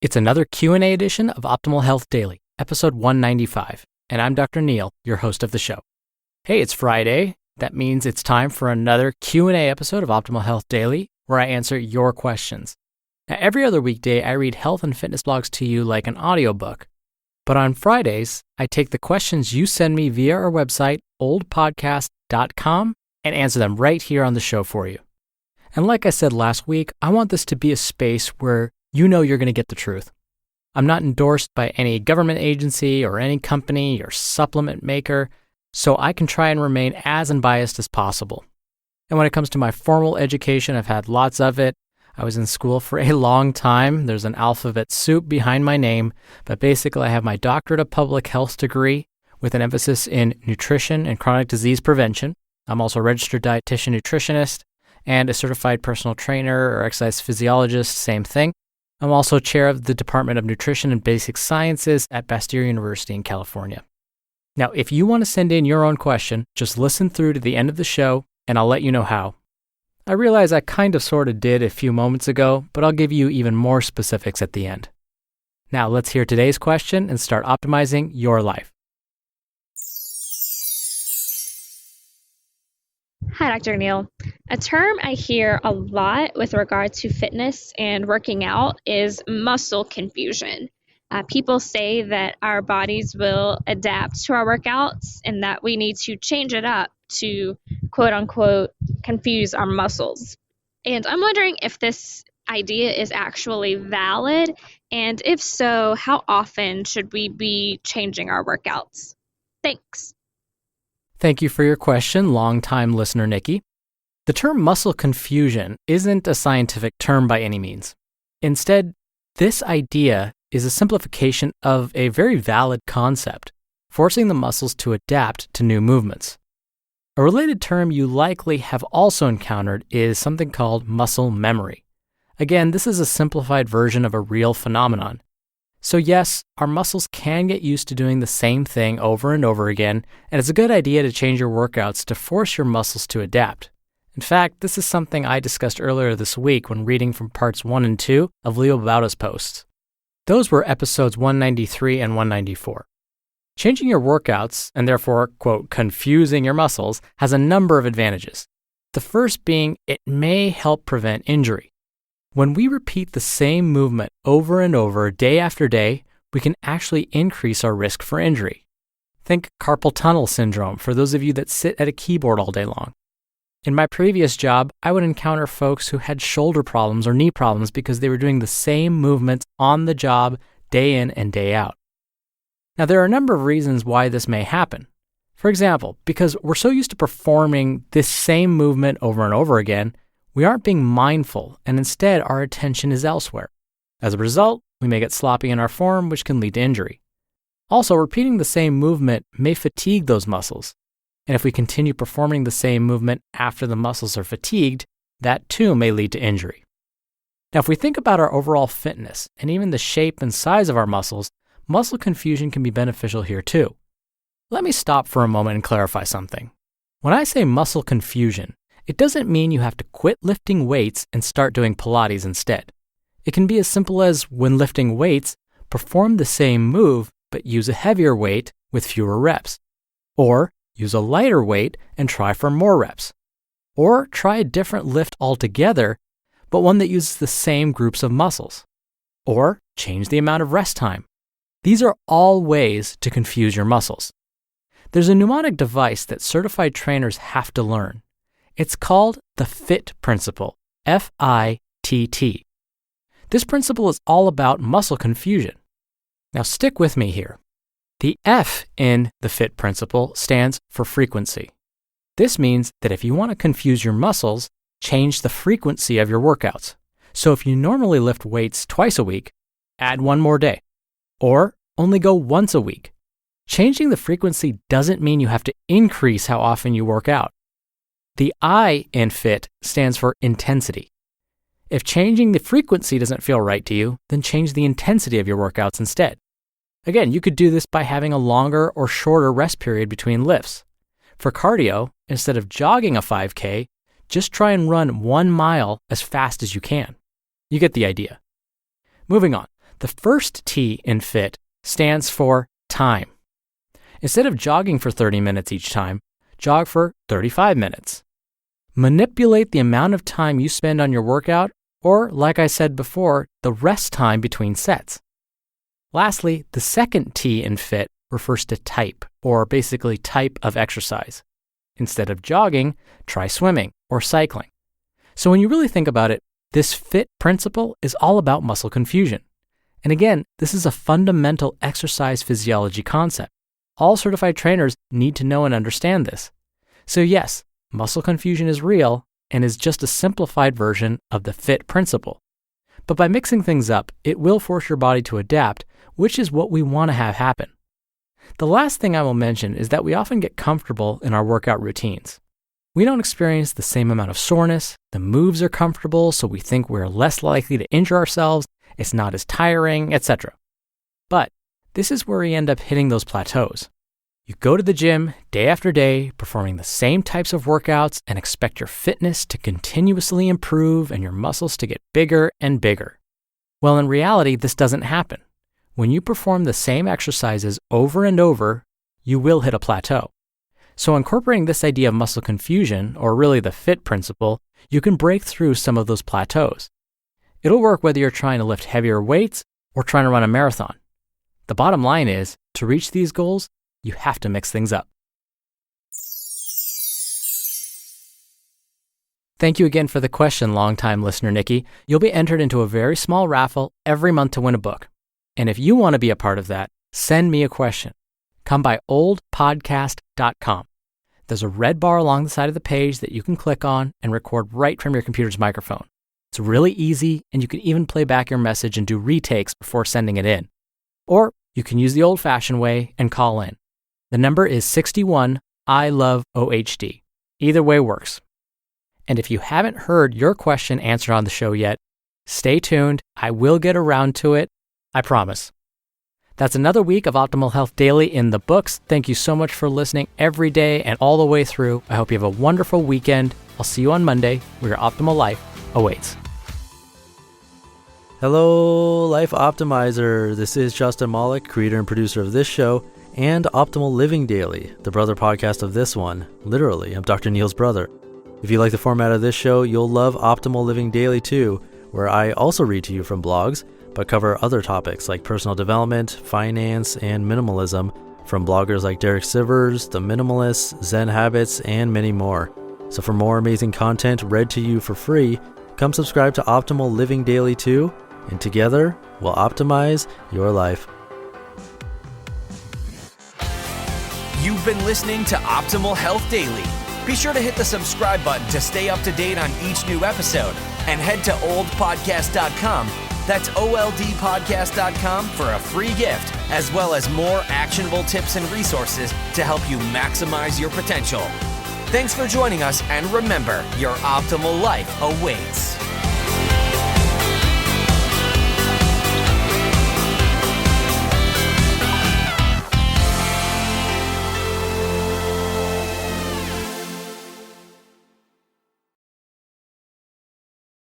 It's another Q&A edition of Optimal Health Daily, episode 195, and I'm Dr. Neil, your host of the show. Hey, it's Friday. That means it's time for another Q&A episode of Optimal Health Daily, where I answer your questions. Now, every other weekday, I read health and fitness blogs to you like an audiobook. But on Fridays, I take the questions you send me via our website, oldpodcast.com, and answer them right here on the show for you. And like I said last week, I want this to be a space where you know you're going to get the truth. I'm not endorsed by any government agency or any company or supplement maker, so I can try and remain as unbiased as possible. And when it comes to my formal education, I've had lots of it. I was in school for a long time. There's an alphabet soup behind my name, but basically I have my doctorate of public health degree with an emphasis in nutrition and chronic disease prevention. I'm also a registered dietitian nutritionist and a certified personal trainer or exercise physiologist, same thing. I'm also chair of the Department of Nutrition and Basic Sciences at Bastyr University in California. Now, if you want to send in your own question, just listen through to the end of the show, and I'll let you know how. I realize I kind of sort of did a few moments ago, but I'll give you even more specifics at the end. Now, let's hear today's question and start optimizing your life. Hi, Dr. Neil. A term I hear a lot with regard to fitness and working out is muscle confusion. People say that our bodies will adapt to our workouts and that we need to change it up to quote unquote confuse our muscles. And I'm wondering if this idea is actually valid, and if so, how often should we be changing our workouts? Thanks. Thank you for your question, longtime listener Nikki. The term muscle confusion isn't a scientific term by any means. Instead, this idea is a simplification of a very valid concept, forcing the muscles to adapt to new movements. A related term you likely have also encountered is something called muscle memory. Again, this is a simplified version of a real phenomenon. So yes, our muscles can get used to doing the same thing over and over again, and it's a good idea to change your workouts to force your muscles to adapt. In fact, this is something I discussed earlier this week when reading from parts 1 and 2 of Leo Bauta's posts. Those were episodes 193 and 194. Changing your workouts, and therefore, quote, confusing your muscles, has a number of advantages. The first being it may help prevent injury. When we repeat the same movement over and over, day after day, we can actually increase our risk for injury. Think carpal tunnel syndrome for those of you that sit at a keyboard all day long. In my previous job, I would encounter folks who had shoulder problems or knee problems because they were doing the same movements on the job day in and day out. Now, there are a number of reasons why this may happen. For example, because we're so used to performing this same movement over and over again, we aren't being mindful, and instead our attention is elsewhere. As a result, we may get sloppy in our form, which can lead to injury. Also, repeating the same movement may fatigue those muscles, and if we continue performing the same movement after the muscles are fatigued, that too may lead to injury. Now, if we think about our overall fitness and even the shape and size of our muscles, muscle confusion can be beneficial here too. Let me stop for a moment and clarify something. When I say muscle confusion, it doesn't mean you have to quit lifting weights and start doing Pilates instead. It can be as simple as, when lifting weights, perform the same move but use a heavier weight with fewer reps. Or use a lighter weight and try for more reps. Or try a different lift altogether, but one that uses the same groups of muscles. Or change the amount of rest time. These are all ways to confuse your muscles. There's a mnemonic device that certified trainers have to learn. It's called the FIT principle, F-I-T-T. This principle is all about muscle confusion. Now stick with me here. The F in the FIT principle stands for frequency. This means that if you want to confuse your muscles, change the frequency of your workouts. So if you normally lift weights twice a week, add one more day. Or only go once a week. Changing the frequency doesn't mean you have to increase how often you work out. The I in FIT stands for intensity. If changing the frequency doesn't feel right to you, then change the intensity of your workouts instead. Again, you could do this by having a longer or shorter rest period between lifts. For cardio, instead of jogging a 5K, just try and run 1 mile as fast as you can. You get the idea. Moving on. The first T in FIT stands for time. Instead of jogging for 30 minutes each time, jog for 35 minutes. Manipulate the amount of time you spend on your workout, or, like I said before, the rest time between sets. Lastly, the second T in FIT refers to type, or basically type of exercise. Instead of jogging, try swimming or cycling. So when you really think about it, this FIT principle is all about muscle confusion. And again, this is a fundamental exercise physiology concept. All certified trainers need to know and understand this. So yes, muscle confusion is real and is just a simplified version of the FIT principle. But by mixing things up, it will force your body to adapt, which is what we want to have happen. The last thing I will mention is that we often get comfortable in our workout routines. We don't experience the same amount of soreness, the moves are comfortable, so we think we're less likely to injure ourselves, it's not as tiring, etc. But this is where we end up hitting those plateaus. You go to the gym day after day, performing the same types of workouts and expect your fitness to continuously improve and your muscles to get bigger and bigger. Well, in reality, this doesn't happen. When you perform the same exercises over and over, you will hit a plateau. So incorporating this idea of muscle confusion, or really the FIT principle, you can break through some of those plateaus. It'll work whether you're trying to lift heavier weights or trying to run a marathon. The bottom line is, to reach these goals, you have to mix things up. Thank you again for the question, longtime listener Nikki. You'll be entered into a very small raffle every month to win a book. And if you want to be a part of that, send me a question. Come by oldpodcast.com. There's a red bar along the side of the page that you can click on and record right from your computer's microphone. It's really easy, and you can even play back your message and do retakes before sending it in. Or you can use the old-fashioned way and call in. The number is 61 I love OHD. Either way works. And if you haven't heard your question answered on the show yet, stay tuned. I will get around to it. I promise. That's another week of Optimal Health Daily in the books. Thank you so much for listening every day and all the way through. I hope you have a wonderful weekend. I'll see you on Monday where your optimal life awaits. Hello, Life Optimizer. This is Justin Malik, creator and producer of this show and Optimal Living Daily, the brother podcast of this one. Literally, I'm Dr. Neil's brother. If you like the format of this show, you'll love Optimal Living Daily too, where I also read to you from blogs, but cover other topics like personal development, finance, and minimalism from bloggers like Derek Sivers, The Minimalists, Zen Habits, and many more. So for more amazing content read to you for free, come subscribe to Optimal Living Daily too, and together we'll optimize your life. You've been listening to Optimal Health Daily. Be sure to hit the subscribe button to stay up to date on each new episode, and head to oldpodcast.com. That's oldpodcast.com for a free gift, as well as more actionable tips and resources to help you maximize your potential. Thanks for joining us, and remember, your optimal life awaits.